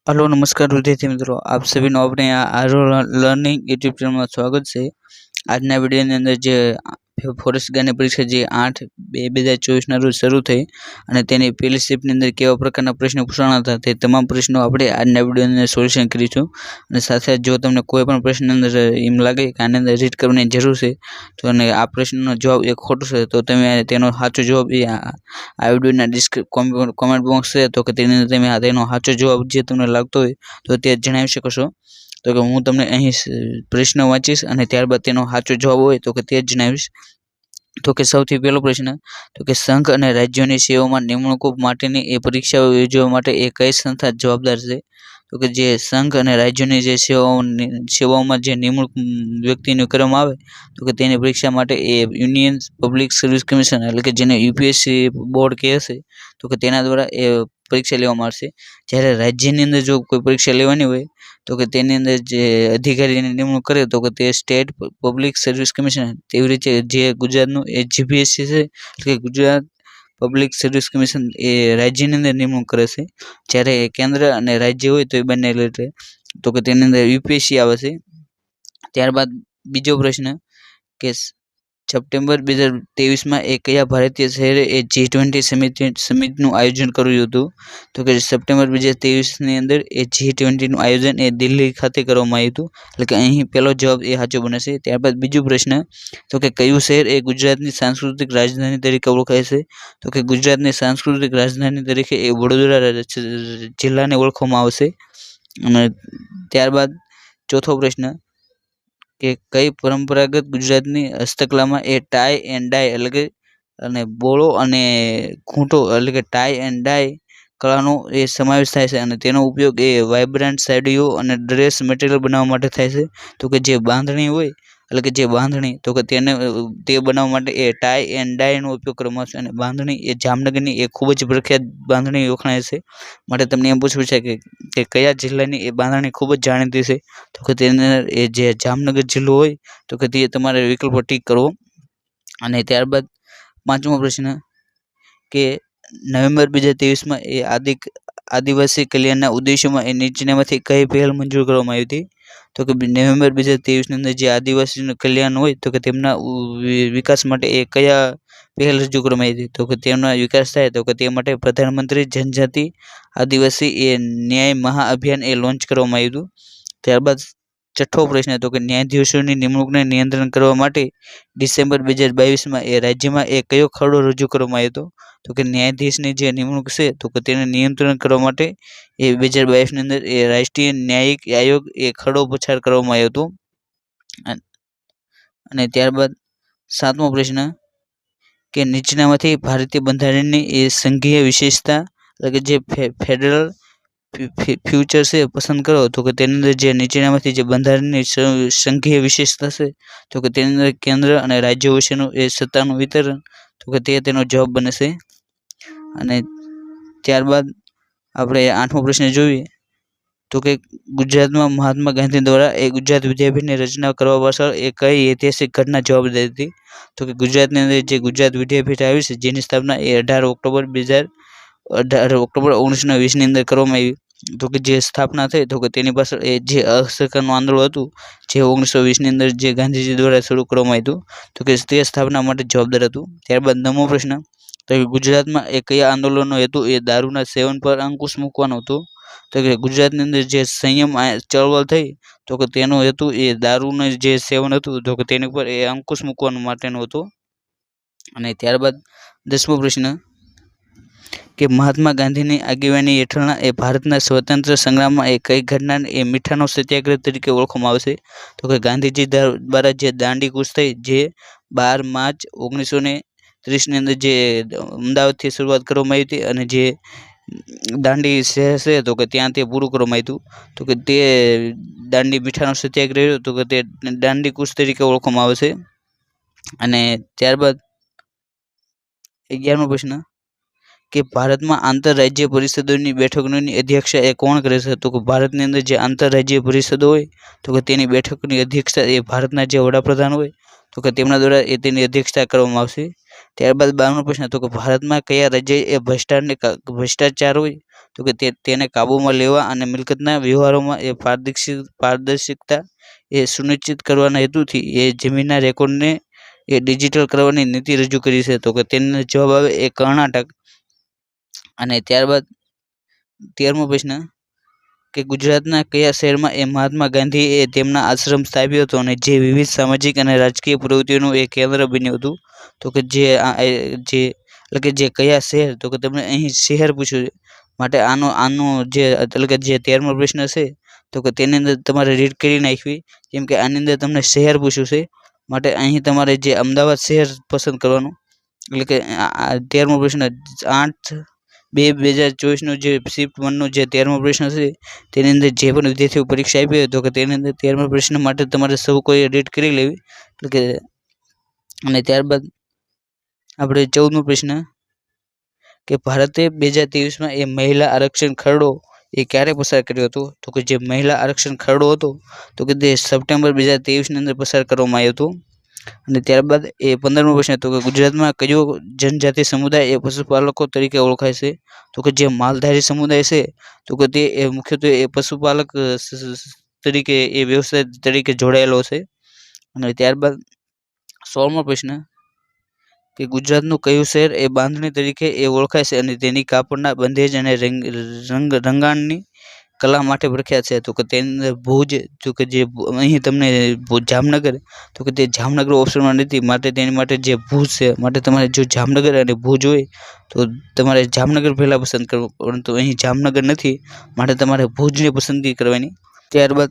Hello नमस्कार विद्यार्थी मित्रों, आप सभी नो अपने आरो लर्निंग यूट्यूब चैनल में स्वागत है। આજના વિડીયોની અંદર જે ફોરેસ્ટ ગાર્ડની પરીક્ષા જે 8/2/2024 રોજ શરૂ થઈ અને તેની પહેલી શિફ્ટની અંદર કેવા પ્રકારના પ્રશ્નો પૂછાણા હતા તે તમામ પ્રશ્નો આપણે આજના વિડીયોની અંદર સોલ્યુશન કરીશું। અને સાથે જો તમને કોઈ પણ પ્રશ્ન અંદર એમ લાગે કે આની અંદર રીડ કરવાની જરૂર છે તો અને આ પ્રશ્નનો જવાબ એક ખોટો છે તો તમે તેનો સાચો જવાબ આ વિડીયોના કોમેન્ટ બોક્સ છે તો કે તેની અંદર તમે તેનો સાચો જવાબ જે તમને લાગતો હોય તો તે જણાવી શકો છો। તો કે હું તમને અહીં પ્રશ્ન વાંચીશ અને ત્યારબાદ તેનો સાચો જવાબ હોય તો કે તે જ જણાવીશ। તો કે સૌથી પહેલો પ્રશ્ન તો કે સંઘ અને રાજ્યોની સેવાઓમાં નિમણૂકો માટેની એ પરીક્ષાઓ યોજવા માટે એ કઈ સંસ્થા જવાબદાર છે? તો કે જે સંઘ અને રાજ્યોની જે સેવાઓમાં જે નિમણૂક વ્યક્તિની કરવામાં આવે તો કે તેની પરીક્ષા માટે એ યુનિયન પબ્લિક સર્વિસ કમિશન એટલે કે જેને યુપીએસસી બોર્ડ કહે છે તો કે તેના દ્વારા એ પરીક્ષા લેવામાં આવશે। જ્યારે રાજ્યની અંદર જો કોઈ પરીક્ષા લેવાની હોય તો કે તેની અંદર જે અધિકારીની નિમણૂક કરે તો કે તે સ્ટેટ પબ્લિક સર્વિસ કમિશન તેવી રીતે જે ગુજરાતનું એ જીપીએસસી છે એટલે કે ગુજરાત પબ્લિક સર્વિસ કમિશન એ રાજ્યની અંદર નિમણૂક કરે છે। જ્યારે કેન્દ્ર અને રાજ્ય હોય તો એ બંને રીતે તો કે તેની અંદર યુપીએસસી આવે છે। ત્યારબાદ બીજો પ્રશ્ન કે સપ્ટેમ્બર 2023 એ કયા ભારતીય શહેરે એ G20 સમિટનું આયોજન કર્યું હતું? તો કે સપ્ટેમ્બર 2023ની અંદર એ G20નું આયોજન એ દિલ્હી ખાતે કરવામાં આવ્યું હતું એટલે કે અહીં પહેલો જવાબ એ સાચો બનશે। ત્યારબાદ બીજો પ્રશ્ન તો કે કયું શહેર એ ગુજરાતની સાંસ્કૃતિક રાજધાની તરીકે ઓળખાય છે? તો કે ગુજરાતની સાંસ્કૃતિક રાજધાની તરીકે એ વડોદરા જિલ્લાને ઓળખવામાં આવશે। અને ત્યારબાદ ચોથો પ્રશ્ન કે કઈ પરંપરાગત ગુજરાતની હસ્તકલામાં એ ટાઈ એન્ડ ડાય એટલે કે અને બોળો અને ખૂંટો એટલે કે ટાઈ એન્ડ ડાય કળાનો એ સમાવેશ થાય છે અને તેનો ઉપયોગ એ વાઇબ્રન્ટ સાડીઓ અને ડ્રેસ મટીરિયલ બનાવવા માટે થાય છે। તો કે જે બાંધણી હોય એટલે કે જે બાંધણી તો કે તે બનાવવા માટે એ ટાઈ એન્ડ ડાયનો ઉપયોગ કરવામાં આવશે અને બાંધણી એ જામનગરની એ ખૂબ જ પ્રખ્યાત બાંધણી વખણાય છે। માટે તમને એમ પૂછવું છે કે કયા જિલ્લાની એ બાંધણી ખૂબ જ જાણીતી છે? તો કે તેની અંદર એ જે જામનગર જિલ્લો હોય તો કે તે તમારે વિકલ્પો ટીક કરવો। અને ત્યારબાદ પાંચમો પ્રશ્ન કે નવેમ્બર 2023 એ આદિવાસી કલ્યાણના ઉદ્દેશોમાં એ નીચેનામાંથી કઈ પહેલ મંજૂર કરવામાં આવી હતી? તો કે નવેમ્બર 2023ની અંદર જે આદિવાસીનું કલ્યાણ હોય તો કે તેમના વિકાસ માટે એ કયા પહેલ રજૂ કરવામાં આવી હતી? તો કે તેમનો વિકાસ થાય તો કે તે માટે પ્રધાનમંત્રી જનજાતિ આદિવાસી એ ન્યાય મહાઅભિયાન એ લોન્ચ કરવામાં આવ્યું હતું। ત્યારબાદ છઠ્ઠો પ્રશ્ન તો કે ન્યાયાધીશોની નિમણૂકને નિયંત્રણ કરવા માટે ડિસેમ્બર 2022 એ રાજ્યમાં એ કયો ખરડો રજૂ કરવામાં આવ્યો હતો? તો કે ન્યાયાધીશની જે નિમણૂક છે તો કે તેને નિયંત્રણ કરવા માટે એ 2022ની અંદર એ રાષ્ટ્રીય ન્યાયિક આયોગ એ ખરડો પસાર કરવામાં આવ્યો હતો। અને ત્યારબાદ સાતમો પ્રશ્ન કે નીચેનામાંથી ભારતીય બંધારણની એ સંઘીય વિશેષતા એટલે કે જે ફેડરલ ફ્યુચર છે પસંદ કરો તો કે તેની અંદર જે નીચેનામાંથી જે બંધારણની સંઘીય વિશેષતા છે તો કે તેની અંદર કેન્દ્ર અને રાજ્યો વચ્ચેનું એ સત્તાનું વિતરણ તો કે તે તેનો જવાબ બનશે। અને ત્યારબાદ આપણે આઠમો પ્રશ્ન જોઈએ તો કે ગુજરાતમાં મહાત્મા ગાંધી દ્વારા એ ગુજરાત વિદ્યાપીઠની રચના કરવા પાછળ એ કઈ ઐતિહાસિક ઘટના જવાબદાર હતી? તો કે ગુજરાતની અંદર જે ગુજરાત વિદ્યાપીઠ આવી છે જેની સ્થાપના એ 18 ઓક્ટોબર 1920ની અંદર કરવામાં આવી। તો કે જે સ્થાપના થઈ તો કે તેની પાછળ એ જે અસહકારનું આંદોલન હતું જે 1920ની અંદર જે ગાંધીજી દ્વારા શરૂ કરવામાં આવ્યું તો કે તે સ્થાપના માટે જવાબદાર હતું। ત્યારબાદ નવમો પ્રશ્ન તો કે ગુજરાતમાં એ કયા આંદોલનનો હેતુ એ દારૂના સેવન પર અંકુશ મૂકવાનો હતો? તો કે ગુજરાતની અંદર જે સંયમ ચળવળ થઈ તો કે તેનો હેતુ એ દારૂનું જે સેવન હતું તો કે તેની ઉપર એ અંકુશ મૂકવાનો માટેનો હતો। અને ત્યારબાદ 10મો પ્રશ્ન કે મહાત્મા ગાંધીની આગેવાની હેઠળના એ ભારતના સ્વતંત્ર સંગ્રામમાં એ કઈ ઘટનાને એ મીઠાનો સત્યાગ્રહ તરીકે ઓળખવામાં આવશે? તો કે ગાંધીજી દ્વારા જે દાંડી કૂચ થઈ જે 12 માર્ચ 1930ની અંદર જે અમદાવાદથી શરૂઆત કરવામાં આવી હતી અને જે દાંડી શહેર છે તો કે ત્યાં તે પૂરું કરવામાં આવ્યું તો કે તે દાંડી મીઠાનો સત્યાગ્રહ તો કે તે દાંડી કૂચ તરીકે ઓળખવામાં આવે છે। અને ત્યારબાદ 11મો પ્રશ્ન કે ભારતમાં આંતરરાજ્ય પરિષદોની બેઠકોની અધ્યક્ષતા એ કોણ કરે છે? તો કે ભારતની અંદર જે આંતરરાજ્ય પરિષદો હોય તો કે તેની બેઠકની અધ્યક્ષતા એ ભારતના જે વડાપ્રધાન હોય તો કે તેમના દ્વારા તેની અધ્યક્ષતા કરવામાં આવશે। ત્યારબાદ 52મો પ્રશ્ન તો કે ભારતમાં કયા રાજ્યએ ભ્રષ્ટાચાર હોય તો કે તેને કાબૂમાં લેવા અને મિલકતના વ્યવહારોમાં પારદર્શિકતા સુનિશ્ચિત કરવાના હેતુથી જમીનના રેકોર્ડને ડિજિટલ કરવાની નીતિ રજૂ કરી છે। તો કે તેનો જવાબ આવે કર્ણાટક। અને ત્યારબાદ 13મો પ્રશ્ન કે ગુજરાતના કયા શહેરમાં મહાત્મા ગાંધીએ તેમના આશ્રમ સ્થાપ્યો હતો અને જે વિવિધ સામાજિક અને રાજકીય પ્રવૃત્તિઓનું કેન્દ્ર બન્યું હતું? તો કે જે કયા શહેર તો કે તમને અહીં શહેર પૂછ્યું છે માટે આનો જે 13મો પ્રશ્ન છે તો કે તેની અંદર તમારે રીડ કરી નાખવી, કેમ કે આની અંદર તમને શહેર પૂછ્યું છે માટે અહીં તમારે જે અમદાવાદ શહેર પસંદ કરવાનું। એટલે કે 13મો પ્રશ્ન 8/2/2024નો જે શિફ્ટ 1નો જે 13મો પ્રશ્ન છે તેની અંદર જે પણ વિદ્યાર્થીઓ પરીક્ષા આપી હોય તો કે તેની અંદર 13મા પ્રશ્ન માટે તમારે સૌ કોઈ રીડ કરી લેવી। એટલે કે અને ત્યારબાદ આપણે 14મો પ્રશ્ન કે ભારતે 2023માં મહિલા આરક્ષણ ખરડો ક્યારે પસાર કર્યો હતો? તો કે જે મહિલા આરક્ષણ ખરડો હતો તો કે તે સપ્ટેમ્બર 2023ની અંદર પસાર કરવામાં આવ્યો હતો। અને ત્યારબાદ 15મો પ્રશ્ન તો કે ગુજરાતમાં કયો જનજાતિ સમુદાય પશુપાલકો તરીકે ઓળખાય છે? તો કે જે માલધારી સમુદાય છે તો કે તે મુખ્યત્વે પશુપાલક તરીકે વ્યવસાય તરીકે જોડાયેલો છે। અને ત્યારબાદ 16મો પ્રશ્ન કે ગુજરાતનું કયું શહેર બાંધણી તરીકે ઓળખાય છે અને તેની કાપડના બંધેજ અને રંગાણની કલા માટે પ્રખ્યાત છે? તો કે તેની અંદર ભુજ। તો કે જે અહીં તમને જામનગર તો કે તે જામનગર ઓપ્શનમાં નથી માટે તેની માટે જે ભુજ છે માટે તમારે જો જામનગર અને ભુજ હોય તો તમારે જામનગર પહેલાં પસંદ કરવું, પરંતુ અહીં જામનગર નથી માટે તમારે ભુજની પસંદગી કરવાની। ત્યારબાદ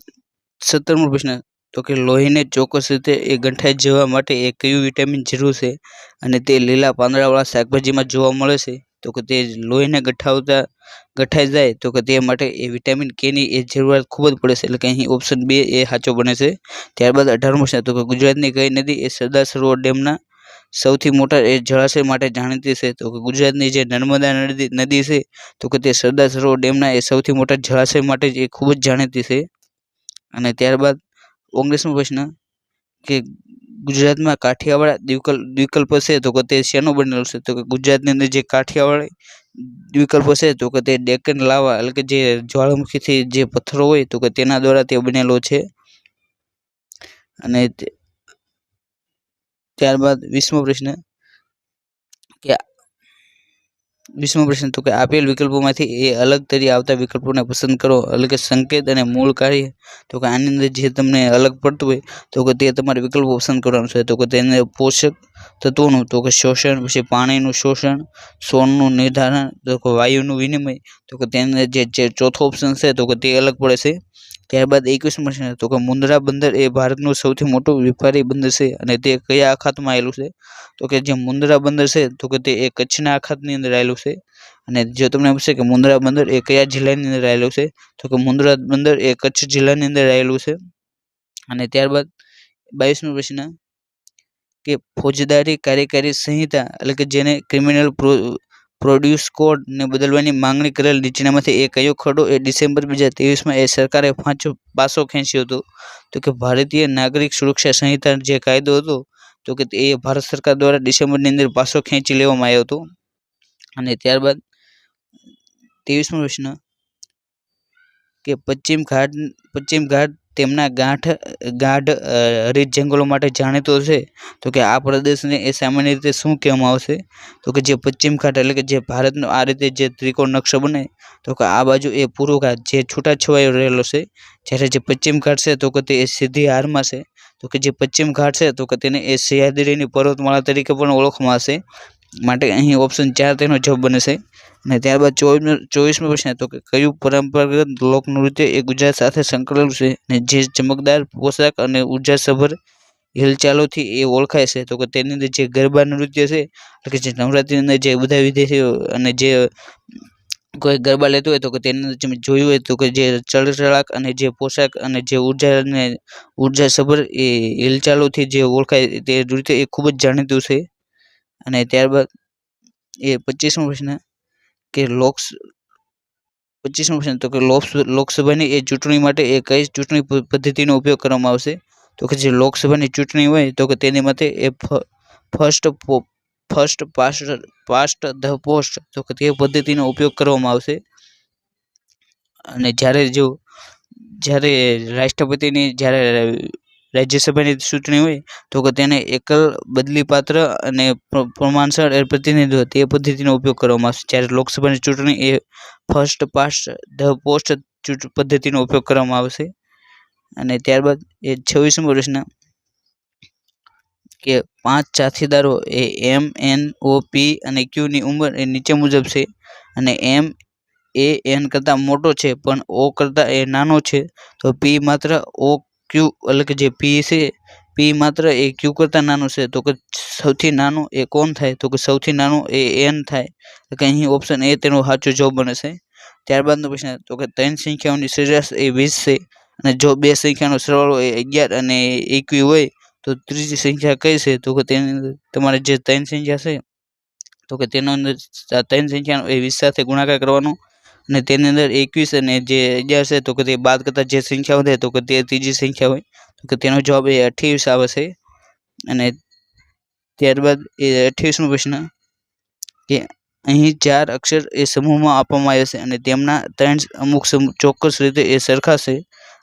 17મો પ્રશ્ન તો કે લોહીને ચોક્કસ રીતે ગંઠાઈ જવા માટે કયું વિટામિન જરૂર છે અને તે લીલા પાંદડાવાળા શાકભાજીમાં જોવા મળે છે? તો કે તે લોહીને ગઠાઈ જાય તો કે તે માટે વિટામિન કેની જરૂરિયાત ખૂબ જ પડે છે, એટલે કે અહીં ઓપ્શન 2 સાચો બને છે। ત્યારબાદ 18મો પ્રશ્ન તો કે ગુજરાતની કઈ નદી સરદાર સરોવર ડેમના સૌથી મોટા જળાશય માટે જાણીતી છે? તો કે ગુજરાતની જે નર્મદા નદી છે તો કે તે સરદાર સરોવર ડેમના સૌથી મોટા જળાશય માટે ખૂબ જ જાણીતી છે। અને ત્યારબાદ 19મો પ્રશ્ન કે ગુજરાતમાં કાઠિયાવાડ દ્વીપકલ્પ છે તો કે તે શેનો બનેલો છે? તો કે ગુજરાતની અંદર જે કાઠિયાવાડ દ્વીપકલ્પ છે તો કે તે ડેક્કન લાવા એટલે કે જે જ્વાળામુખીથી જે પથ્થરો હોય તો કે તેના દ્વારા તે બનેલો છે। અને ત્યારબાદ 20મો પ્રશ્ન તો કે આપેલ વિકલ્પોમાંથી અલગ તરી આવતા વિકલ્પોને પસંદ કરો। એટલે કે સંકેત અને મૂળ કાર્ય તો કે આની અંદર જે તમને અલગ પડતું હોય તો કે તે તમારે વિકલ્પો પસંદ કરવાનું છે। તો કે તેને પોષક તત્વોનું તો કે શોષણ, પછી પાણીનું શોષણ, સોનનું નિર્ધારણ, તો કે વાયુનું વિનિમય તો કે તેને જે ચોથો ઓપ્શન છે તો કે તે અલગ પડે છે। ત્યારબાદ 21મો પ્રશ્ન તો કે મુન્દ્રા બંદર ભારતનું સૌથી મોટું વેપારી બંદર છે અને તે કયા અખાતમાં આવેલું છે? તો કે જે મુન્દ્રા બંદર છે તો કે તે કચ્છના અખાતની અંદર આવેલું છે। અને જો તમને પૂછે કે મુન્દ્રા બંદર કયા જિલ્લાની અંદર આવેલું છે તો કે મુન્દ્રા બંદર કચ્છ જિલ્લાની અંદર આવેલું છે। અને ત્યારબાદ 22મો પ્રશ્ન કે ફોજદારી કાર્યકારી સંહિતા એટલે કે જેને ક્રિમિનલ પ્રોડ્યુસ કોડ ને બદલવાની માંગણી કરેલ નીચેનામાંથી કયો ખરડો ડિસેમ્બર 2023માં સરકારે પાસો ખેંચ્યો હતો? તો કે ભારતીય નાગરિક સુરક્ષા સંહિતા જે કાયદો હતો તો કે એ ભારત સરકાર દ્વારા ડિસેમ્બરની અંદર પાસો ખેંચી લેવામાં આવ્યો હતો। અને ત્યારબાદ 23મો પ્રશ્ન કે પશ્ચિમ ઘાટ તેમના ગાઢ હરિત જંગલો માટે જાણીતો છે તો કે આ પ્રદેશને સામાન્ય રીતે શું કહેવામાં આવશે? તો કે જે પશ્ચિમ ઘાટ એટલે કે જે ભારતનો આ રીતે જે ત્રિકોણ નકશો બને તો કે આ બાજુ પૂર્વ ઘાટ જે છૂટાછવાયો રહેલો છે, જ્યારે જે પશ્ચિમ ઘાટ છે તો કે તે સીધી હારમાં છે। તો કે જે પશ્ચિમ ઘાટ છે તો કે તેને સહ્યાદ્રીની પર્વતમાળા તરીકે પણ ઓળખવામાં આવશે માટે અહીં ઓપ્શન 4 તેનો જવાબ બને છે। અને ત્યારબાદ 24મો પ્રશ્ન તો કે કયું પરંપરાગત લોકનૃત્ય ગુજરાત સાથે સંકળાયેલું છે અને જે ચમકદાર પોશાક અને ઉર્જાસભર હિલચાલોથી ઓળખાય છે? તો કે તેની અંદર જે ગરબા નૃત્ય છે એટલે કે જે નવરાત્રિની અંદર જે બધા વિદેશીઓ અને જે કોઈ ગરબા લેતું હોય તો કે તેની અંદર તમે જોયું હોય તો કે જે ચળચળાક અને જે પોશાક અને જે ઉર્જાસભર હિલચાલોથી જે ઓળખાય તે નૃત્ય ખૂબ જ જાણીતું છે। અને ત્યારબાદ 25મો પ્રશ્ન કે લોકસભાની ચૂંટણી માટે કઈ ચૂંટણી પદ્ધતિનો ઉપયોગ કરવામાં આવશે? તો કે જે લોકસભાની ચૂંટણી હોય તો કે તેની માટે એ ફર્સ્ટ પાસ્ટ ધ પોસ્ટ તો કે તે પદ્ધતિનો ઉપયોગ કરવામાં આવશે. અને જ્યારે રાષ્ટ્રપતિની જ્યારે રાજ્યસભાની ચૂંટણી હોય તો કે તેને એકલ બદલીપાત્ર અને પ્રમાણસર પ્રતિનિધિત્વ તે પદ્ધતિનો ઉપયોગ કરવામાં આવશે. જ્યારે લોકસભાની ચૂંટણી એ ફર્સ્ટ પાસ્ટ ધ પોસ્ટ પદ્ધતિનો ઉપયોગ કરવામાં આવશે. અને ત્યારબાદ એ 26મો પ્રશ્ન કે 5 સાથીદારો એ એમ, એન, ઓ, પી અને ક્યુ ની ઉંમર એ નીચે મુજબ છે અને એમ એ એન કરતાં મોટો છે પણ ઓ કરતાં એ નાનો છે તો પી માત્ર ઓ ક્યુ એટલે કે જે પી છે પી માત્ર એ ક્યુ કરતાં નાનો છે તો કે સૌથી નાનો એ કોણ થાય તો કે સૌથી નાનો એ એન થાય. તો કે અહીં ઓપ્શન એ તેનો સાચો જવાબ બને છે. ત્યારબાદનો પ્રશ્ન તો કે 3 સંખ્યાઓની સરેરાશ એ 20 છે અને જો 2 સંખ્યાનો સરવાળો એ 11 અને 21 હોય તો ત્રીજી સંખ્યા કઈ છે તો કે તેની અંદર તમારે જે 3 સંખ્યા છે તો કે તેનો અંદર 3 સંખ્યાનો એ 20 સાથે ગુણાકાર કરવાનો અને તેની અંદર 21 અને જે 11 છે તો કે તે બાદ કરતાં જે સંખ્યા વધે તો કે તે ત્રીજી સંખ્યા હોય તો કે તેનો જવાબ એ 28 આવે છે. અને ત્યારબાદ એ 28મો પ્રશ્ન કે અહીં 4 અક્ષર એ સમૂહમાં આપવામાં આવ્યા છે અને તેમના 3 અમુક ચોક્કસ રીતે એ સરખા છે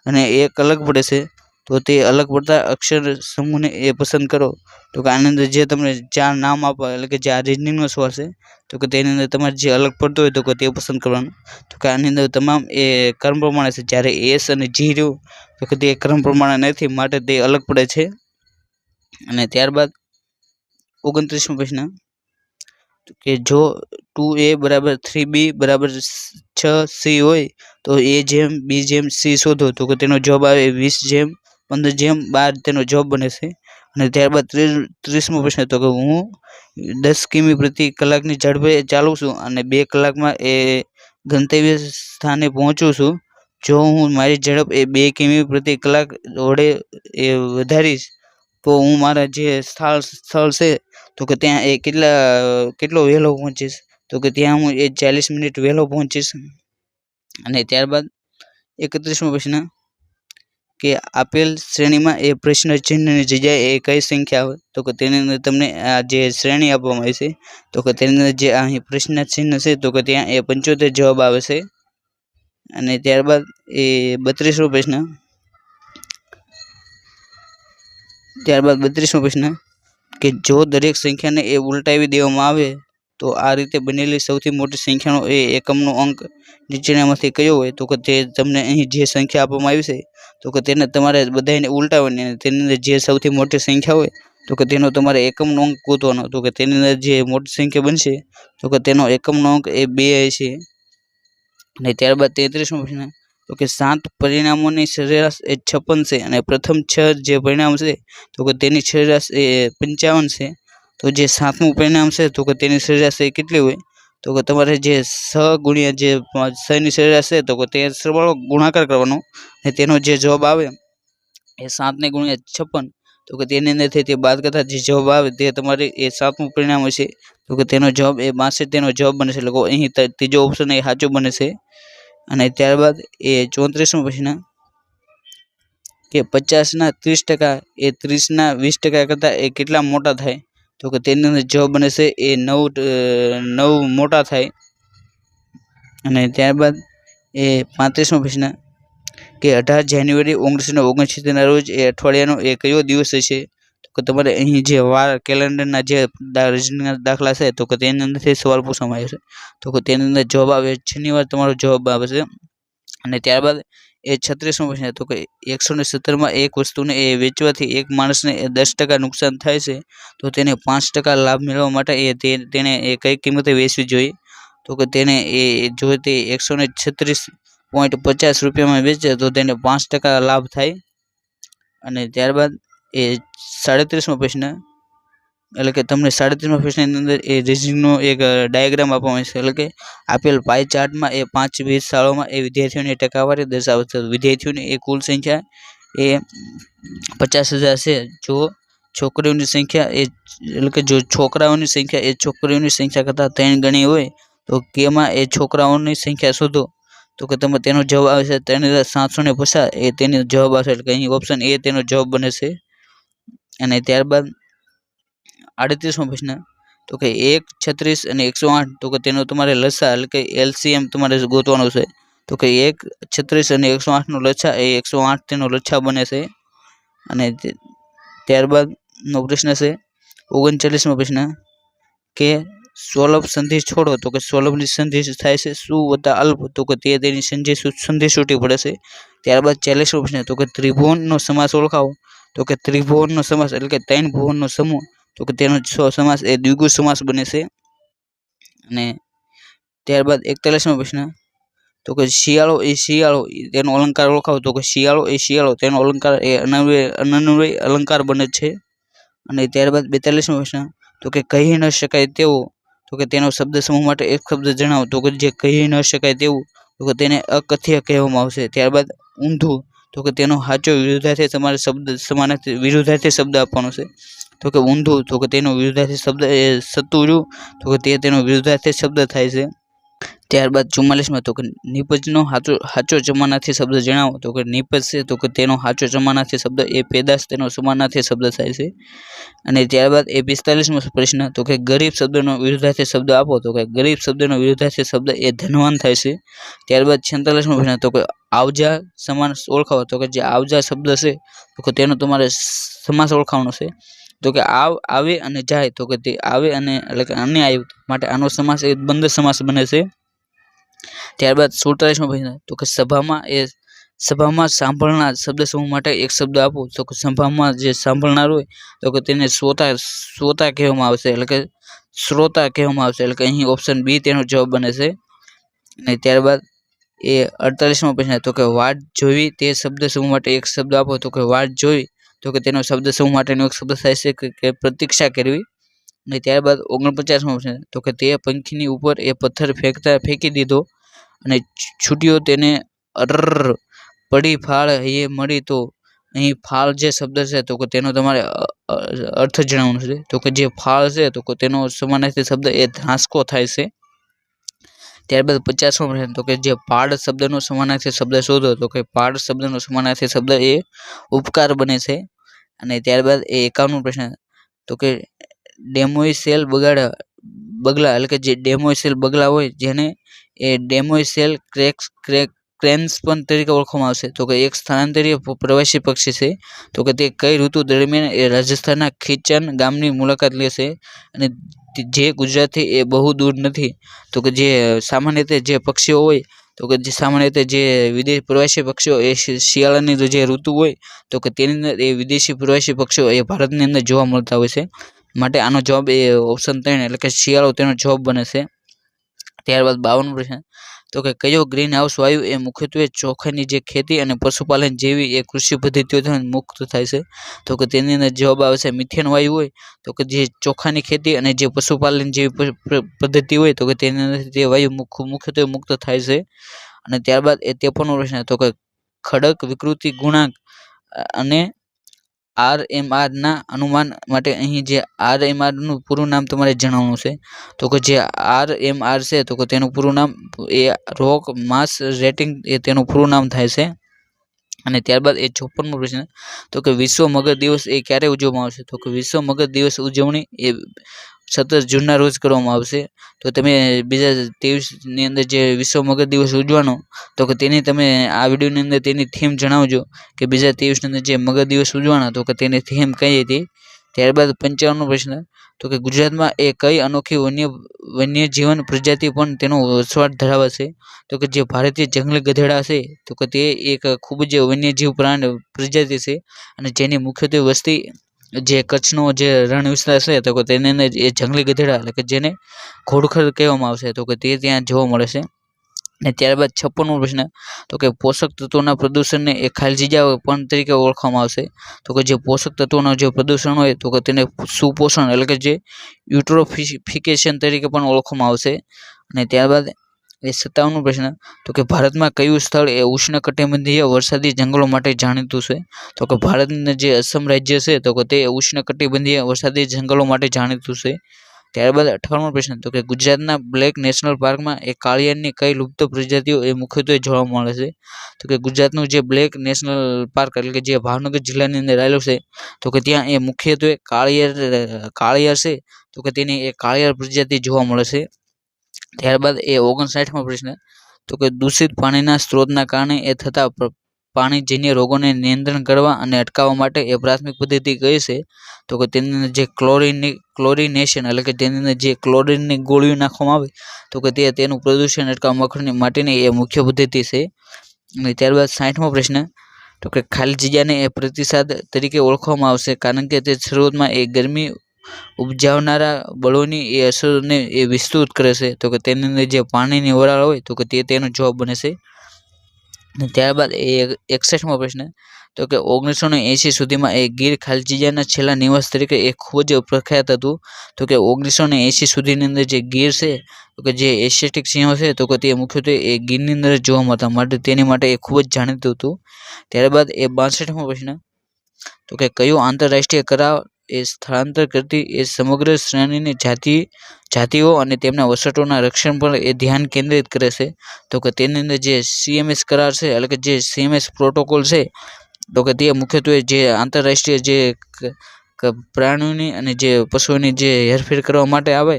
અને એક અલગ પડે છે તો તે અલગ પડતા અક્ષર સમૂહને એ પસંદ કરો. તો કે આની અંદર જે તમને 4 નામ આપવા એટલે કે જે આ રીઝનિંગનો સવાલ છે તો કે તેની અંદર તમારે જે અલગ પડતો હોય તો કે તે પસંદ કરવાનું. તો કે આની અંદર તમામ એ ક્રમ પ્રમાણે છે. જ્યારે એસ અને જી રહ્યું તો કે તે ક્રમ પ્રમાણે નથી માટે તે અલગ પડે છે. અને ત્યારબાદ 29મો પ્રશ્ન કે જો 2a = 3b = 6c હોય તો a જેમ b જેમ c શોધો તો કે તેનો જવાબ આવે 20:15:12 તેનો જવાબ બને છે. અને ત્યારબાદ 30મો પ્રશ્ન તો કે હું 10 કિમી પ્રતિ કલાકની ઝડપે ચાલું છું અને 2 કલાકમાં એ ગંતવ્ય સ્થાને પહોંચું છું. જો હું મારી ઝડપ એ 2 કિમી પ્રતિ કલાક વડે એ વધારીશ તો હું મારા જે સ્થળ છે તો કે ત્યાં એ કેટલો વહેલો પહોંચીશ તો કે ત્યાં હું એ 40 મિનિટ વહેલો પહોંચીશ. અને ત્યારબાદ 31મો પ્રશ્ન કે આપેલ શ્રેણીમાં એ પ્રશ્ન ચિહ્નની જગ્યાએ એ કઈ સંખ્યા હોય તો કે તેની અંદર તમને આ જે શ્રેણી આપવામાં આવી છે તો કે તેની અંદર જે અહીં પ્રશ્ન ચિહ્ન છે તો કે ત્યાં એ 75 જવાબ આવે છે. અને ત્યારબાદ એ 32મો પ્રશ્ન કે જો દરેક સંખ્યાને એ ઉલટાવી દેવામાં આવે તો આ રીતે બનેલી સૌથી મોટી સંખ્યાનો એ એકમનો અંક નીચેનામાંથી કયો હોય તો કે તે તમને અહીં જે સંખ્યા આપવામાં આવી છે તો કે તેને તમારે બધાને ઉલટાવવાની અને તેની અંદર જે સૌથી મોટી સંખ્યા હોય તો કે તેનો તમારે એકમનો અંક ગોતવાનો તો કે તેની અંદર જે મોટી સંખ્યા બનશે તો કે તેનો એકમનો અંક એ 2 હશે. અને ત્યારબાદ 33મો પ્રશ્ન તો કે 7 પરિણામોની સરેરાશ એ 56 છે અને પ્રથમ 6 જે પરિણામ છે તો કે તેની સરેરાશ એ 55 છે. તો જે 7મું પરિણામ છે તો કે તેની સરેરાશ એ કેટલી હોય તો કે તમારે જે 6 ગુણ્યા જે 6 ની સરેરાશ છે તો કે તે સરવાળો ગુણાકાર કરવાનો અને તેનો જે જવાબ આવે એ 7 ને ગુણ્યા 56 તો કે તેની અંદરથી તે બાદ કરતા જે જવાબ આવે તે તમારે એ 7મું પરિણામ હશે તો કે તેનો જવાબ એ 62 તેનો જવાબ બને છે. એટલે અહીં ત્રીજો ઓપ્શન એ સાચો બને છે. અને ત્યારબાદ એ 34મો પ્રશ્ન કે 50ના 30% એ 30ના 20% કરતાં એ કેટલા મોટા થાય તો કે તેની અંદર જવાબ બને છે એ 9 મોટા થાય. અને ત્યારબાદ એ 35મો પ્રશ્ન કે 18 જાન્યુઆરી 1969ના રોજ એ અઠવાડિયાનો એ કયો દિવસ હશે તો કે તમારે અહીં જે વાર કેલેન્ડરના જે દાખલા છે તો કે તેની અંદરથી સવાલ પૂછવામાં આવ્યો છે તો કે તેની અંદર જવાબ આવે શનિવાર તમારો જવાબ આવે છે. અને ત્યારબાદ એ 36મો પ્રશ્ન તો કે 117માં એક વસ્તુને એ વેચવાથી એક માણસને 10% નુકસાન થાય છે તો તેને 5% લાભ મેળવવા માટે તેને એ કઈ કિંમતે વેચવી જોઈએ તો કે તેને એ જો તે 136.50 રૂપિયામાં વેચે તો તેને 5% લાભ થાય. અને ત્યારબાદ એ 37મો પ્રશ્ન એટલે કે તમને 37મા પ્રશ્નની અંદર એ રીઝનિંગનો એક ડાયાગ્રામ આપવામાં છે એટલે કે આપેલ પાઈ ચાર્ટમાં એ 5 વિવિધ શાળાઓમાં એ વિદ્યાર્થીઓની ટકાવારી દર્શાવે છે. વિદ્યાર્થીઓની એ કુલ સંખ્યા એ 50,000 છે. જો છોકરીઓની સંખ્યા એ એટલે કે જો છોકરાઓની સંખ્યા એ છોકરીઓની સંખ્યા કરતાં 3 ગણી હોય તો કેમાં એ છોકરાઓની સંખ્યા શોધો. તો તો કે તમે તેનો જવાબ આવે છે 3750 એ તેનો જવાબ આવશે, એટલે કે અહીં ઓપ્શન એ તેનો જવાબ બને છે। અને ત્યારબાદ 38મો પ્રશ્ન, તો કે 1, 36 અને 108 તો કે તેનો તમારે લસા એટલે કે LCM તમારે ગોતવાનો છે। તો કે 1, 36 અને 108 નો લસા એ 108 તેનો લસા બને છે। અને ત્યારબાદ નો પ્રશ્ન છે 39મો પ્રશ્ન કે સોલભ સંધિ છોડો તો કે સોલભની સંધિ થાય છે સુ વત્તા અલ્પ તો કે તે તેની સંધિ છૂટી પડે છે। ત્યારબાદ 40મો પ્રશ્ન તો કે ત્રિભુવનનો સમાસ ઓળખાવો તો કે ત્રિભુવનનો સમાસ એટલે કે 3 ભુવનનો સમૂહ તો કે તેનો સમાસ એ દ્વિગુ સમાસ બને છે। અને ત્યારબાદ 41મો પ્રશ્ન તો કે શિયાળો તેનો અલંકાર ઓળખાવો તો કે શિયાળો તેનો અલંકાર એ અનન્વય અલંકાર બને છે। અને ત્યારબાદ 42મો પ્રશ્ન તો કે કહી ન શકાય તેવો તો કે તેનો શબ્દ સમૂહ માટે એક શબ્દ જણાવો તો કે જે કહી ન શકાય તેવું તો કે તેને અકથ્ય કહેવામાં આવશે। ત્યારબાદ ઊંધું તો કે તેનો સાચો વિરુદ્ધાર્થી તમારે શબ્દ સમાનાર્થી વિરુદ્ધાર્થી શબ્દ આપવાનો છે। તો કે ઊંધું તો કે તેનો વિરુદ્ધાર્થી શબ્દ એ સતુર્યું તો કે તે તેનો વિરુદ્ધાર્થી શબ્દ થાય છે। ત્યારબાદ 44માં તો કે નિપજનો સાચો સમાનાર્થી શબ્દ જણાવો તો કે નિપજ છે તો કે તેનો સાચો સમાનાર્થી શબ્દ એ પેદાશ તેનો સમાનાર્થી શબ્દ થાય છે। અને ત્યારબાદ 45મો પ્રશ્ન તો કે ગરીબ શબ્દનો વિરુદ્ધાર્થી શબ્દ આપો તો કે ગરીબ શબ્દનો વિરુદ્ધાર્થી શબ્દ એ ધનવાન થાય છે। ત્યારબાદ 46મો પ્રશ્ન તો કે આવજા સમાસ ઓળખાવો તો કે જે આવજા શબ્દ છે તો કે તેનો તમારે સમાસ ઓળખાવાનો છે। તો કે આવે અને જાય તો કે તે આવે અને એટલે કે અને આવ્યું માટે આનો સમાસ એ બંધ સમાસ બને છે। ત્યારબાદ 47મો પ્રશ્ન તો કે સભામાં સાંભળનાર શબ્દ સમૂહ માટે એક શબ્દ આપો તો કે સભામાં જે સાંભળનાર હોય તો કે તેને શ્રોતા કહેવામાં આવશે એટલે કે શ્રોતા કહેવામાં આવશે એટલે કે અહીં ઓપ્શન બી તેનો જવાબ બને છે। અને ત્યારબાદ 48મો પ્રશ્ન તો કે વાટ જોવી તે શબ્દ સમૂહ માટે એક શબ્દ આપો તો કે વાટ જોવી તો કે તેનો શબ્દ સમૂહ માટેનો એક શબ્દ થાય છે કે પ્રતીક્ષા કરવી। અને ત્યારબાદ 49મો પ્રશ્ન તો કે તે પંખીની ઉપર એ પથ્થર ફેંકી દીધો અને છૂટ્યો તેને પડી ફાળ એ મળી તો અહીં ફાળ જે શબ્દ છે તો કે તેનો તમારે અર્થ જણાવવાનો છે। તો કે જે ફાળ છે તો કે તેનો સમાનાર્થી શબ્દ એ ધ્રાંસકો થાય છે। ત્યારબાદ 50મો પ્રશ્ન તો કે જે પાડ શબ્દનો સમાનાર્થી શબ્દ શોધો તો કે પાડ શબ્દનો સમાનાર્થી શબ્દ એ ઉપકાર બને છે। અને ત્યારબાદ 51મો પ્રશ્ન તો કે ડેમોઇસેલ બગલા એટલે કે જે ડેમોઇસેલ બગલા હોય જેને એ ડેમોઇસેલ ક્રેન્સ પણ તરીકે ઓળખવામાં આવશે તો કે એક સ્થાનાંતરીય પ્રવાસી પક્ષી છે। તો કે તે કઈ ઋતુ દરમિયાન એ રાજસ્થાનના ખીચન ગામની મુલાકાત લેશે અને જે ગુજરાતથી એ બહુ દૂર નથી। તો કે જે સામાન્ય રીતે જે પક્ષીઓ હોય તો કે જે સામાન્ય રીતે જે વિદેશી પ્રવાસી પક્ષીઓ એ શિયાળાની જે ઋતુ હોય તો કે તેની અંદર એ વિદેશી પ્રવાસી પક્ષીઓ એ ભારતની અંદર જોવા મળતા હોય છે માટે આનો જવાબ એ ઓપ્શન 3 એટલે કે શિયાળો તેનો જવાબ બને છે। ત્યારબાદ 52મો પ્રશ્ન તો કે કયો ગ્રીન હાઉસ વાયુ એ મુખ્યત્વે ચોખાની જે ખેતી અને પશુપાલન જેવી એ કૃષિ પદ્ધતિઓથી મુક્ત થાય છે તો કે તેની અંદર જવાબ આવે છે મિથેન વાયુ હોય તો કે જે ચોખાની ખેતી અને જે પશુપાલન જેવી પદ્ધતિ હોય તો કે તેની અંદર તે વાયુ મુખ્યત્વે મુક્ત થાય છે। અને ત્યારબાદ 53મો પ્રશ્ન તો કે ખડક વિકૃતિ ગુણાંક અને RMR ના અનુમાન માટે અહીં જે RMR નું પૂરું નામ તમારે જણાવવાનું છે। તો કે જે RMR છે તો કે તેનું પૂરું નામ એ રોક માસ રેટિંગ એ તેનું પૂરું નામ થાય છે। અને ત્યારબાદ 54મો પ્રશ્ન તો કે વિશ્વ મગજ દિવસ એ ક્યારે ઉજવવામાં આવશે તો કે વિશ્વ મગજ દિવસ ઉજવણી એ 17 જૂનના રોજ કરવામાં આવશે। તો તમે બીજા 23ની અંદર જે વિશ્વ મગજ દિવસ ઉજવવાનો તો કે તેની તમે આ વિડીયોની અંદર તેની થીમ જણાવજો કે બીજા 23ની અંદર જે મગજ દિવસ ઉજવવાના તો કે તેની થીમ કઈ હતી। ત્યારબાદ 55મો પ્રશ્ન તો કે ગુજરાતમાં એ કઈ અનોખી વન્યજીવન પ્રજાતિ પણ તેનો વસવાટ ધરાવે છે તો કે જે ભારતીય જંગલી ગધેડા છે તો કે તે એક ખૂબ જ વન્યજીવ પ્રજાતિ છે અને જેની મુખ્યત્વે વસ્તી જે કચ્છનો જે રણ વિસ્તાર છે તો કે તેની અંદર એ જંગલી ગધેડા એટલે કે જેને ઘોડખર કહેવામાં આવશે તો કે તે ત્યાં જોવા મળે છે। અને ત્યારબાદ 56મો પ્રશ્ન તો કે પોષક તત્વોના પ્રદૂષણને એ ખાલજીજા પણ તરીકે ઓળખવામાં આવશે તો કે જે પોષક તત્વોનું જે પ્રદૂષણ હોય તો કે તેને સુપોષણ એટલે કે જે યુટ્રોફિકેશન તરીકે પણ ઓળખવામાં આવશે। અને ત્યારબાદ 57મો પ્રશ્ન તો કે ભારતમાં કયું સ્થળ એ ઉષ્ણકટિબંધીય વરસાદી જંગલો માટે જાણીતું છે તો કે ભારતનું જે અસમ રાજ્ય છે તો કે તે ઉષ્ણકટિબંધીય વરસાદી જંગલો માટે જાણીતું છે। ત્યારબાદ 58મો પ્રશ્ન તો કે ગુજરાતના બ્લેક નેશનલ પાર્કમાં એ કાળિયારની કઈ લુપ્ત પ્રજાતિઓ એ મુખ્યત્વે જોવા મળે છે? તો કે ગુજરાતનું જે બ્લેક નેશનલ પાર્ક એટલે કે જે ભાવનગર જિલ્લાની અંદર આવેલું છે તો કે ત્યાં એ મુખ્યત્વે કાળિયાર છે તો કે તેની એ કાળિયાર પ્રજાતિ જોવા મળે છે. ત્યારબાદ એ 59મો પ્રશ્ન તો કે દૂષિત પાણીના સ્ત્રોતના કારણે એ થતા પાણીજન્ય રોગોને નિયંત્રણ કરવા અને અટકાવવા માટે એ પ્રાથમિક પદ્ધતિ કઈ છે? તો કે તેની અંદર જે ક્લોરિનેશન એટલે કે તેની અંદર જે ક્લોરીનની ગોળીઓ નાખવામાં આવે તો કે તેનું પ્રદૂષણ અટકાવવા માટેની એ મુખ્ય પદ્ધતિ છે. અને ત્યારબાદ 60મો પ્રશ્ન તો કે ખાલી જગ્યાને એ પ્રતિસાદ તરીકે ઓળખવામાં આવશે કારણ કે તે શરૂઆતમાં એ ગરમી ઉપજાવનારા બળોની એ અસરને એ વિસ્તૃત કરે છે તો કે તેની અંદર જે પાણીની વરાળ હોય તો કે તેનો જવાબ બને છે. અને ત્યારબાદ એ 61મો પ્રશ્ન તો કે 1980 સુધીમાં એ ગીર ખાલી જગ્યાના છેલ્લા નિવાસ તરીકે એ ખૂબ જ પ્રખ્યાત હતું. તો કે 1980 સુધીની અંદર જે ગીર છે તો કે જે એશિયાટિક સિંહો છે તો કે તે મુખ્યત્વે એ ગીરની અંદર જોવા મળતા માટે તેની માટે એ ખૂબ જ જાણીતું હતું. ત્યારબાદ એ 62મો પ્રશ્ન તો કે કયો આંતરરાષ્ટ્રીય કરાર એ સ્થળાંતર કરતી એ સમગ્ર શ્રેણીની જાતિઓ અને તેમના વસતોના રક્ષણ પર એ ધ્યાન કેન્દ્રિત કરે છે? તો કે તેની અંદર જે CMS કરાર છે એટલે કે જે CMS પ્રોટોકોલ છે તો કે તે મુખ્યત્વે જે આંતરરાષ્ટ્રીય જે પ્રાણીઓની અને જે પશુઓની જે હેરફેર કરવા માટે આવે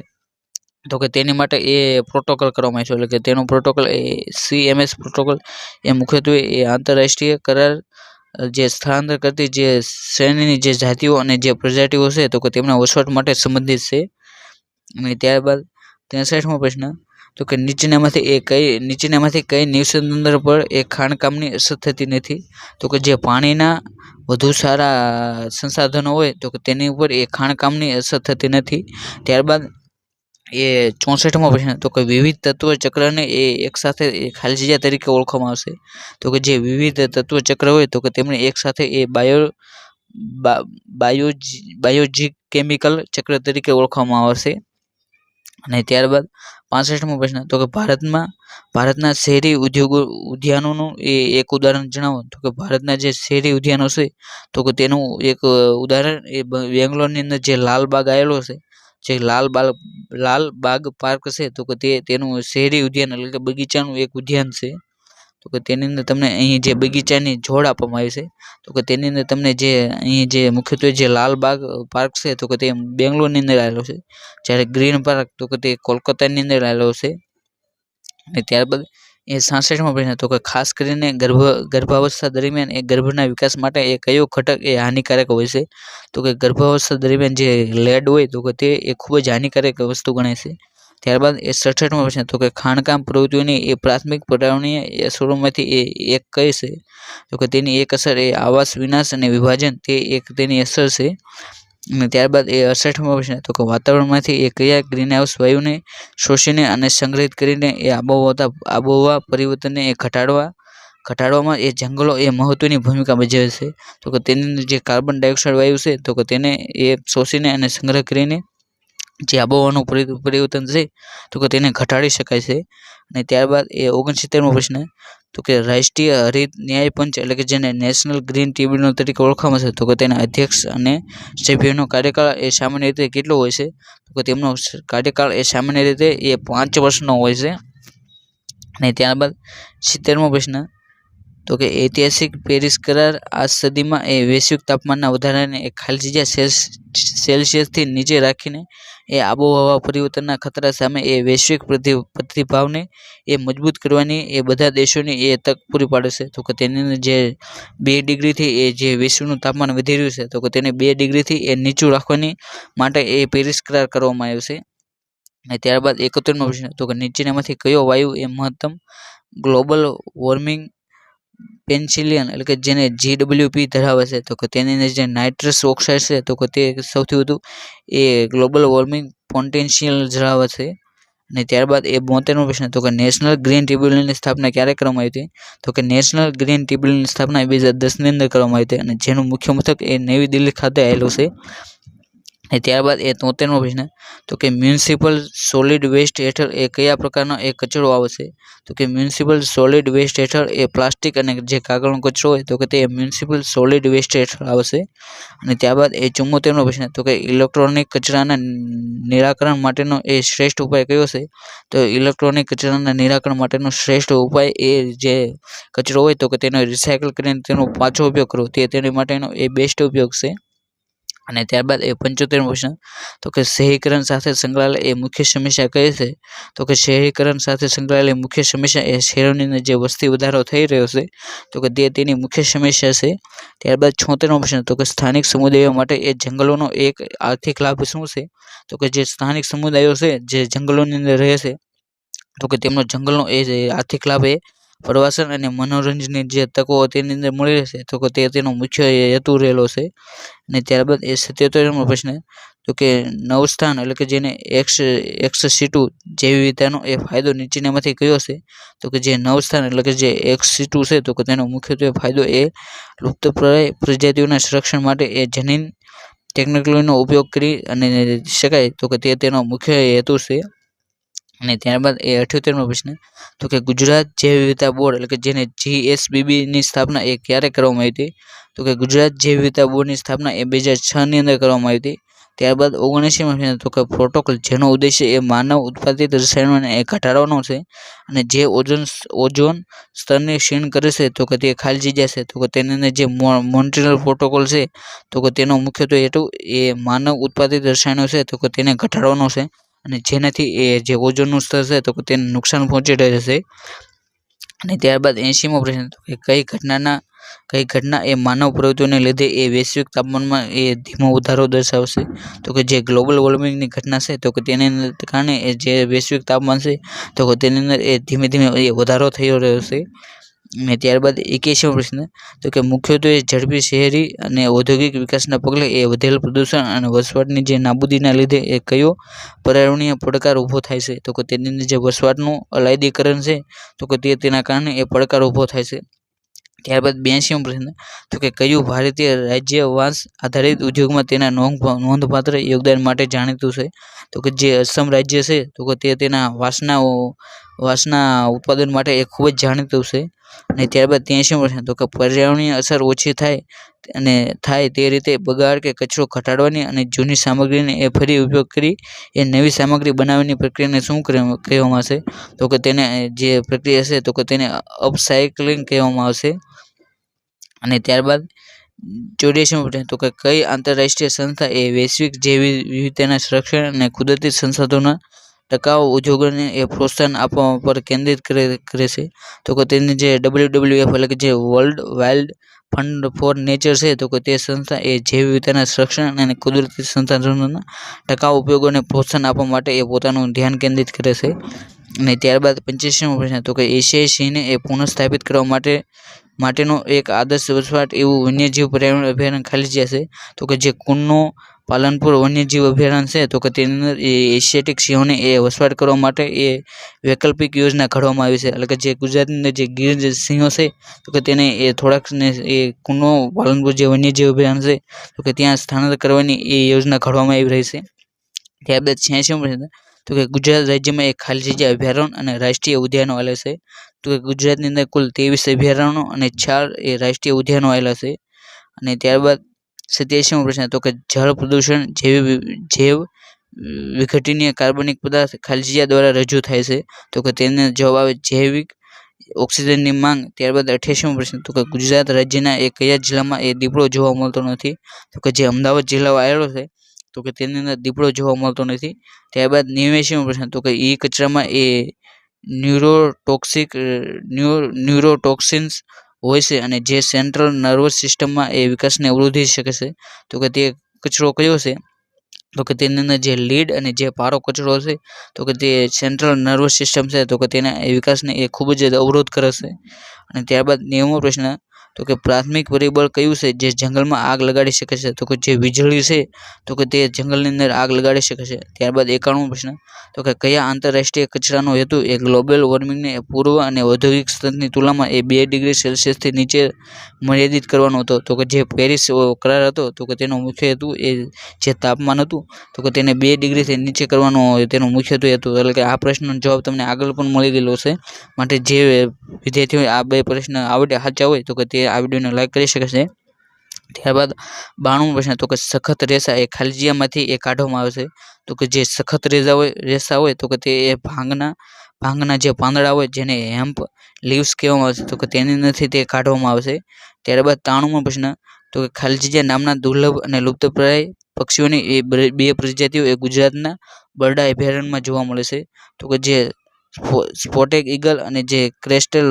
તો કે તેની માટે એ પ્રોટોકોલ કરવામાં આવ્યો એટલે કે તેનો પ્રોટોકોલ એ CMS પ્રોટોકોલ એ મુખ્યત્વે એ આંતરરાષ્ટ્રીય કરાર જે સ્થળાંતર કરતી જે શ્રેણીની જે જાતિઓ અને જે પ્રજાતિઓ છે તો કે તેમના વસવાટ માટે સંબંધિત છે. અને ત્યારબાદ 63મો પ્રશ્ન તો કે નીચેનામાંથી કઈ નિવસનતંત્ર પર એ ખાણકામની અસર થતી નથી? તો કે જે પાણીના વધુ સારા સંસાધનો હોય તો કે તેની ઉપર એ ખાણકામની અસર થતી નથી. ત્યારબાદ એ 64મો પ્રશ્ન તો કે વિવિધ તત્વ ચક્રને એ એકસાથે ખાલી જગ્યા તરીકે ઓળખવામાં આવશે? તો કે જે વિવિધ તત્વ ચક્ર હોય તો કે તેમને એકસાથે એ બાયોજીકેમિકલ ચક્ર તરીકે ઓળખવામાં આવશે. અને ત્યારબાદ 65મો પ્રશ્ન તો કે ભારતના શહેરી ઉદ્યાનોનું એ એક ઉદાહરણ જણાવો? તો કે ભારતના જે શહેરી ઉદ્યાનો છે તો કે તેનું એક ઉદાહરણ એ બેંગ્લોરની અંદર જે લાલબાગ આવેલો છે જે લાલબાગ પાર્ક છે તો કે તેનું શહેરી ઉદ્યાન એટલે કે બગીચાનું એક ઉદ્યાન છે. તો કે તેની અંદર તમને અહીં જે બગીચાની જોડ આપવામાં આવી છે તો કે તેની અંદર તમને જે અહીં જે મુખ્યત્વે જે લાલબાગ પાર્ક છે તો કે તે બેંગ્લોરની અંદર આવેલો છે જ્યારે ગ્રીન પાર્ક તો કે તે કોલકાતાની અંદર આવેલો છે. અને ત્યારબાદ એ 66મો પ્રશ્ન તો કે ખાસ કરીને ગર્ભાવસ્થા દરમિયાન એ ગર્ભના વિકાસ માટે એ કયો ઘટક એ હાનિકારક હોય છે? તો કે ગર્ભાવસ્થા દરમિયાન જે લેડ હોય તો કે તે એ ખૂબ જ હાનિકારક વસ્તુ ગણાય છે. ત્યારબાદ એ 67મો પ્રશ્ન તો કે ખાણકામ પ્રવૃત્તિઓની એ પ્રાથમિક પર્યાવરણીય અસરોમાંથી એ એક કઈ છે? તો કે તેની એક અસર એ આવાસ વિનાશ અને વિભાજન તે એક તેની અસર છે. અને ત્યારબાદ એ 68મો પ્રશ્ન તો કે વાતાવરણમાંથી એ કયા ગ્રીનહાઉસ વાયુને શોષીને અને સંગ્રહિત કરીને એ આબોહવા પરિવર્તનને એ ઘટાડવામાં એ જંગલો એ મહત્વની ભૂમિકા ભજવે છે? તો કે તેની અંદર જે કાર્બન ડાયોક્સાઇડ વાયુ છે તો કે તેને એ શોષીને અને સંગ્રહ કરીને જે આબોહવાનું પરિવર્તન છે તો કે તેને ઘટાડી શકાય છે. અને ત્યારબાદ એ 69મો પ્રશ્ન તો કે રાષ્ટ્રીય હરિત ન્યાય પંચ એટલે કે જેને નેશનલ ગ્રીન ટ્રિબ્યુનલ તરીકે ઓળખવામાં છે તો કે તેના અધ્યક્ષ અને સભ્યોનો કાર્યકાળ એ સામાન્ય રીતે કેટલો હોય છે? તો કે તેમનો કાર્યકાળ એ સામાન્ય રીતે એ 5 વર્ષનો હોય છે. અને ત્યારબાદ 70મો પ્રશ્ન તો કે ઐતિહાસિક પેરિસ કરાર આ સદીમાં એ વૈશ્વિક તાપમાનના વધારાને એ ખાલી જગ્યા સેલ્સિયસથી નીચે રાખીને એ આબોહવા પરિવર્તનના ખતરા સામે એ વૈશ્વિક પ્રતિભાવને એ મજબૂત કરવાની એ બધા દેશોની એ તક પૂરી પાડે છે. તો કે તેની અંદર જે 2 ડિગ્રીથી એ જે વિશ્વનું તાપમાન વધી રહ્યું છે તો કે તેને 2 ડિગ્રીથી એ નીચું રાખવાની માટે એ પેરિસ કરાર કરવામાં આવ્યો છે. અને ત્યારબાદ 71મો પ્રશ્ન તો કે નીચેનામાંથી કયો વાયુ એ મહત્તમ ગ્લોબલ વોર્મિંગ પેન્સિલિયન એટલે કે જેને GWP ધરાવે છે તો કે તેની અંદર જે નાઇટ્રસ ઓક્સાઇડ છે તો કે તે સૌથી વધુ એ ગ્લોબલ વોર્મિંગ પોટેન્શિયલ ધરાવે છે. અને ત્યારબાદ એ 72મો પ્રશ્ન તો કે નેશનલ ગ્રીન ટ્રિબ્યુનલની સ્થાપના ક્યારે કરવામાં આવી હતી? તો કે નેશનલ ગ્રીન ટ્રિબ્યુનલની સ્થાપના 2010ની અંદર કરવામાં આવી હતી અને જેનું મુખ્ય મથક એ નવી દિલ્હી ખાતે આવેલું છે. અને ત્યારબાદ 73મો પ્રશ્ન તો કે મ્યુનિસિપલ સોલિડ વેસ્ટ હેઠળ કયા પ્રકારનો કચરો આવશે? તો કે મ્યુનિસિપલ સોલિડ વેસ્ટ હેઠળ પ્લાસ્ટિક અને જે કાગળનો કચરો હોય તો કે તે મ્યુનિસિપલ સોલિડ વેસ્ટ હેઠળ આવશે. અને ત્યારબાદ 74મો પ્રશ્ન તો કે ઇલેક્ટ્રોનિક કચરાના નિરાકરણ માટેનો શ્રેષ્ઠ ઉપાય કયો છે? તો ઇલેક્ટ્રોનિક કચરાના નિરાકરણ માટેનો શ્રેષ્ઠ ઉપાય જે કચરો હોય તો કે તેનો રિસાયકલ કરીને તેનો પાછો ઉપયોગ કરવો તે તેની માટેનો બેસ્ટ ઉપયોગ છે. અને ત્યારબાદ 75મો પ્રશ્ન તો કે શહેરીકરણ સાથે સંકળાયેલ મુખ્ય સમસ્યા કઈ છે? તો કે શહેરીકરણ સાથે સંકળાયેલી મુખ્ય સમસ્યા શહેરોની અંદર જે વસ્તી વધારો થઈ રહ્યો છે તો કે તેની મુખ્ય સમસ્યા છે. ત્યારબાદ 76મો પ્રશ્ન તો કે સ્થાનિક સમુદાયો માટે જંગલોનો આર્થિક લાભ શું છે? તો કે જે સ્થાનિક સમુદાયો છે જે જંગલોની અંદર રહે છે તો કે તેમનો જંગલનો આર્થિક લાભ પ્રવાસન અને મનોરંજનની જે તકો તેની અંદર મળી રહેશે તો કે તેનો મુખ્ય હેતુ રહેલો છે. અને ત્યારબાદ 77મો પ્રશ્ન તો કે નવસ્થાન એટલે કે જેને એક્સ-સિટુ જૈવ વિવિધતાનો ફાયદો નીચેનામાંથી કયો છે? તો કે જે નવસ્થાન એટલે કે જે એક્સ-સિટુ છે તો કે તેનો મુખ્યત્વે ફાયદો લુપ્તપ્રાય પ્રજાતિઓના સંરક્ષણ માટે જનીન ટેકનોલોજીનો ઉપયોગ કરી અને શકાય તો કે તેનો મુખ્ય હેતુ છે. અને ત્યારબાદ 78મો પ્રશ્ન તો કે ગુજરાત જૈવ વિવિધતા બોર્ડ એટલે કે જેને GSBBની સ્થાપના ક્યારે કરવામાં આવી હતી? તો કે ગુજરાત જૈવ વિવિધતા બોર્ડની સ્થાપના 2006ની અંદર કરવામાં આવી હતી. ત્યારબાદ 79મો પ્રશ્ન તો કે પ્રોટોકોલ જેનો ઉદ્દેશ્ય માનવ ઉત્પાદિત રસાયણોને ઘટાડવાનો છે અને જે ઓઝોન સ્તરને ક્ષીણ કરે છે તો કે તે ખાલી જગ્યા છે તો કે તેની અંદર જે મોન્ટ્રીયલ પ્રોટોકોલ છે તો કે તેનો મુખ્યત્વે હેતુ માનવ ઉત્પાદિત રસાયણો છે તો કે તેને ઘટાડવાનો છે અને જેનાથી જે ઓઝોનનું સ્તર છે તો કે તેને નુકસાન પહોંચી રહે છે. અને ત્યારબાદ 80મો પ્રશ્ન તો કે કઈ ઘટના માનવ પ્રવૃત્તિઓને લીધે વૈશ્વિક તાપમાનમાં ધીમો વધારો દર્શાવશે? તો કે જે ગ્લોબલ વોર્મિંગની ઘટના છે તો કે તેને કારણે જે વૈશ્વિક તાપમાન છે તો કે તેની અંદર ધીમે ધીમે વધારો થઈ રહ્યો છે. અને ત્યારબાદ 81મો પ્રશ્ન તો કે મુખ્યત્વે ઝડપી શહેરી અને ઔદ્યોગિક વિકાસના પગલે વધેલ પ્રદૂષણ અને વસવાટની જે નાબૂદીના લીધે કયો પર્યાવરણીય પડકાર ઊભો થાય છે? તો કે તેની અંદર જે વસવાટનું અલાયદીકરણ છે તો કે તેના કારણે પડકાર ઊભો થાય છે. ત્યારબાદ 82મો પ્રશ્ન તો કે કયું ભારતીય રાજ્ય વાંસ આધારિત ઉદ્યોગમાં તેના નોંધપાત્ર યોગદાન માટે જાણીતું છે? તો કે જે અસમ રાજ્ય છે તો કે તે તેના વાંસના ઉત્પાદન માટે ખૂબ જ જાણીતું છે. અને ત્યારબાદ 83મો પ્રશ્ન તો કે પર્યાવરણીય અસર ઓછી થાય તે રીતે બગાડ કે કચરો ઘટાડવાની અને જૂની સામગ્રીને ફરી ઉપયોગ કરી નવી સામગ્રી બનાવવાની પ્રક્રિયાને શું કહેવામાં આવશે? તો કે તેને જે પ્રક્રિયા છે તો કે તેને અપસાયકલિંગ કહેવામાં આવશે. અને ત્યારબાદ 84મો પ્રશ્ન તો કે કઈ આંતરરાષ્ટ્રીય સંસ્થા વૈશ્વિક જૈવ વિવિધતાના સંરક્ષણ અને કુદરતી સંસાધનોના ટકાઉ ઉદ્યોગોને પ્રોત્સાહન આપવા પર કેન્દ્રિત કરે છે? તો કે તેની જે WWF એટલે કે જે world wild fund for nature છે તો કે તે સંસ્થા જૈવ વિવિધતાના સંરક્ષણ અને કુદરતી સંસાધનોના ટકાઉ ઉપયોગોને પ્રોત્સાહન આપવા માટે પોતાનું ધ્યાન કેન્દ્રિત કરે છે. અને ત્યારબાદ 85મો પ્રશ્ન તો કે એશિયાઈ સિંહને પુનઃસ્થાપિત કરવા માટેનો આદર્શ વસવાટ એવું વન્યજીવ પર્યાવરણ અભયારણ્ય ખાલી જગ્યા છે તો કે જે કુન્નો પાલનપુર વન્યજીવ અભયારણ્ય છે તો કે તેની અંદર એશિયાટિક સિંહોને વસવાટ કરવા માટે વૈકલ્પિક યોજના ઘડવામાં આવી છે. એટલે કે જે ગુજરાતની અંદર જે ગીર સિંહો છે તો કે તેને થોડાકને કુન્નો પાલનપુર જે વન્યજીવ અભયારણ્ય છે તો કે ત્યાં સ્થાનાંતર કરવાની યોજના ઘડવામાં આવી રહી છે. ત્યારબાદ 86મો પ્રશ્ન તો કે ગુજરાત રાજ્યમાં ખાલી જગ્યા અભયારણ્ય અને રાષ્ટ્રીય ઉદ્યાનો આવેલા છે? તો કે ગુજરાતની અંદર કુલ 23 અભયારણ્યો અને 4 રાષ્ટ્રીય ઉદ્યાનો આવેલા છે. અને ત્યારબાદ 87મો પ્રશ્ન તો કે જળ પ્રદૂષણ જૈવ વિઘટનીય કાર્બનિક પદાર્થ ખાલી જગ્યા દ્વારા રજૂ થાય છે? તો કે તેને જવાબ આવે જૈવિક ઓક્સિજનની માંગ. ત્યારબાદ 88મો પ્રશ્ન તો કે ગુજરાત રાજ્યના કયા જિલ્લામાં દીપડો જોવા મળતો નથી? તો કે જે અમદાવાદ જિલ્લો આવેલો છે તો કે તેની અંદર દીપડો જોવા મળતો નથી. ત્યારબાદ 89મો પ્રશ્ન તો કે કચરામાં ન્યુરોટોક્સિન્સ હોય છે અને જે સેન્ટ્રલ નર્વસ સિસ્ટમમાં વિકાસને અવરોધી શકે છે તો કે તે કચરો કયો છે? તો કે તેની અંદર જે લીડ અને જે પારો કચરો છે તો કે તે સેન્ટ્રલ નર્વસ સિસ્ટમ છે તો કે તેના વિકાસને ખૂબ જ અવરોધ કરે છે. અને ત્યારબાદ 90મો પ્રશ્ન तो कि प्राथमिक परिबळ कयुं छे जे जंगलमां आग लगाड़ी शके छे तो कि जे वीजળી छे तो कि ते जंगलनी अंदर आग लगाड़ी शके छे। त्यारबाद 91मो प्रश्न तो कि कया आंतरराष्ट्रीय कचरानो हेतु ए ग्लोबल वोर्मिंगने पूर्व अने औद्योगिक स्तरनी तुलनामां 2 डिग्री सेल्सियस थी नीचे मर्यादित करवानो हतो। तो कि जे पेरिस करार हतो तो कि तेनो मुख्य हेतु ए जे तापमान हतुं तो कि तेने 2 डिग्री थी नीचे करवानो तेनो मुख्य हेतु हतो। એટલે કે આ પ્રશ્નનો જવાબ તમને આગળ પણ મળી ગયેલો છે માટે જે વિદ્યાર્થીઓએ આ બે પ્રશ્ન આવડે સાચા હોય તો કે તે આ વિડીયોને લાઈક કરી શકે છે। ત્યારબાદ 92મો પ્રશ્ન તો કે સખત રેસા એ ખાલજીયામાંથી એ કાઢવામાં આવે છે તો કે જે સખત રેસા હોય તો કે તે એ ભાંગના જે પાંદડા હોય જેને હેમ્પ લીવ્સ કહેવામાં આવે છે તો કે તેની અંદરથી તે કાઢવામાં આવે છે। ત્યારબાદ 93મો પ્રશ્ન તો કે ખાલજીયા નામના દુર્લભ અને લુપ્તપ્રાય પક્ષીઓની એ બે પ્રજાતિઓ એ ગુજરાતના બરડા અભયારણ્યમાં જોવા મળે છે તો કે જે સ્પોટેડ ઈગલ અને જે ક્રેસ્ટેલ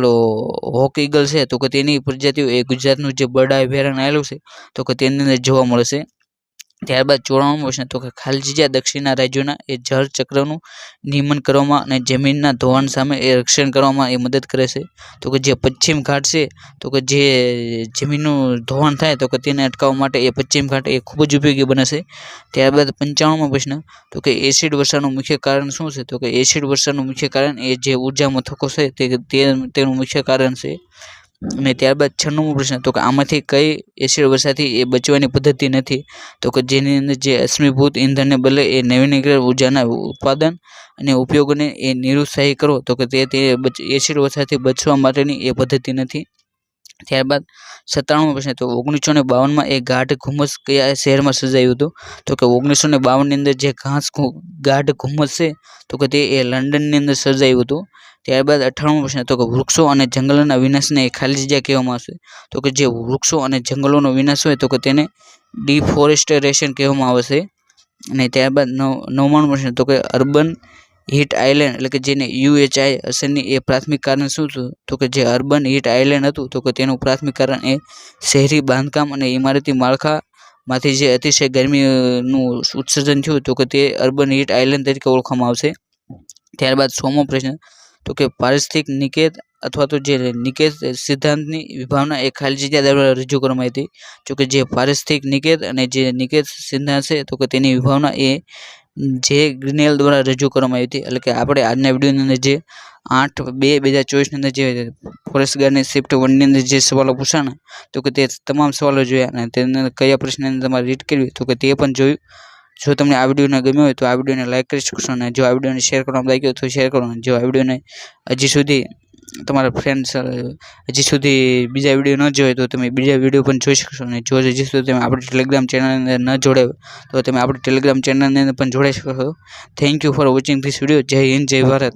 હોક ઈગલ છે તો કે તેની પ્રજાતિઓ એ ગુજરાતનું જે બરડા અભયારણ્ય આવેલું છે તો કે તેની અંદર જોવા મળે છે। ત્યારબાદ 94મો પ્રશ્ન તો કે ખાલજીયા દક્ષિણના રાજ્યોના એ જળ ચક્રનું નિયમન કરવામાં અને જમીનના ધોવાણ સામે એ રક્ષણ કરવામાં એ મદદ કરે છે તો કે જે પશ્ચિમ ઘાટ છે તો કે જે જમીનનું ધોવાણ થાય તો કે તેને અટકાવવા માટે એ પશ્ચિમ ઘાટ એ ખૂબ જ ઉપયોગી બને છે। ત્યારબાદ 95મો પ્રશ્ન તો કે એસિડ વર્ષાનું મુખ્ય કારણ શું છે તો કે એસિડ વર્ષાનું મુખ્ય કારણ એ જે ઉર્જા મથકો છે તેનું મુખ્ય કારણ છે। અને ત્યારબાદ 96મો પ્રશ્ન તો કે આમાંથી કઈ એસિડ વર્ષાથી એ બચવાની પદ્ધતિ નથી તો કે જેની અંદર જે અશ્મિભૂત ઈંધણને બદલે એ નવીનીકરણ ઉર્જાના ઉત્પાદન અને ઉપયોગને એ નિરુત્સાહી કરો તો કે તે એસિડ વર્ષાથી બચવા માટેની એ પદ્ધતિ નથી। ત્યારબાદ 97મો પ્રશ્ન તો 1952માં એ ગાઢ ઘુમ્મસ કયા શહેરમાં સર્જાયું હતું તો કે 1952ની અંદર જે ગાઢ ઘુમ્મસ છે તો કે તે એ લંડનની અંદર સર્જાયું હતું। ત્યારબાદ 98મો પ્રશ્ન તો કે વૃક્ષો અને જંગલોના વિનાશને એ ખાલી જગ્યા કહેવામાં આવશે તો કે જે વૃક્ષો અને જંગલોનો વિનાશ હોય તો કે તેને ડિફોરેસ્ટેશન કહેવામાં આવે છે। અને ત્યારબાદ 99મો પ્રશ્ન તો કે અર્બન હીટ આઇલેન્ડ એટલે કે જેને UHI અસરની એ પ્રાથમિક કારણ શું હતું તો કે જે અર્બન હીટ આઇલેન્ડ હતું તો કે તેનું પ્રાથમિક કારણ એ શહેરી બાંધકામ અને ઇમારતી માળખામાંથી જે અતિશય ગરમીનું ઉત્સર્જન થયું તો કે તે અર્બન હીટ આઇલેન્ડ તરીકે ઓળખવામાં આવશે। ત્યારબાદ 100મો પ્રશ્ન તો કે પારિસ્થિતિક નિકેત અથવા તો જે નિકેત સિદ્ધાંતની વિભાવના એ ખાલી જગ્યા દ્વારા રજૂ કરવામાં આવી હતી જો કે જે પારિસ્થિતિક નિકેત અને જે નિકેત સિદ્ધાંત છે તો કે તેની વિભાવના એ જે ગ્રીનેલ દ્વારા રજૂ કરવામાં આવી હતી। એટલે કે આપણે આજના વિડીયોની અંદર જે 8/2/2024ની અંદર જે ફોરેસ્ટ ગાર્ડની શિફ્ટ 1ની અંદર જે સવાલો પૂછાણા તો કે તે તમામ સવાલો જોયા અને તેની અંદર કયા પ્રશ્નની તમારે રીડ કરવી તો કે તે પણ જોયું। જો તમને આ વિડીયો ગમ્યો હોય તો આ વિડીયોને લાઈક કરી શકશો અને જો આ વિડીયોને શેર કરવામાં લાગ્યો તો શેર કરો અને જો આ વિડીયોને હજી સુધી તમારા ફ્રેન્ડ્સ હજી સુધી બીજા વિડીયો ન જોયો તો તમે બીજા વિડીયો પણ જોઈ શકશો અને જો હજી સુધી તમે આપણી ટેલિગ્રામ ચેનલની અંદર ન જોડાયો તો તમે આપણી ટેલિગ્રામ ચેનલની અંદર પણ જોડાઈ શકો છો। Thank you for watching this video. જય હિન્દ જય ભારત।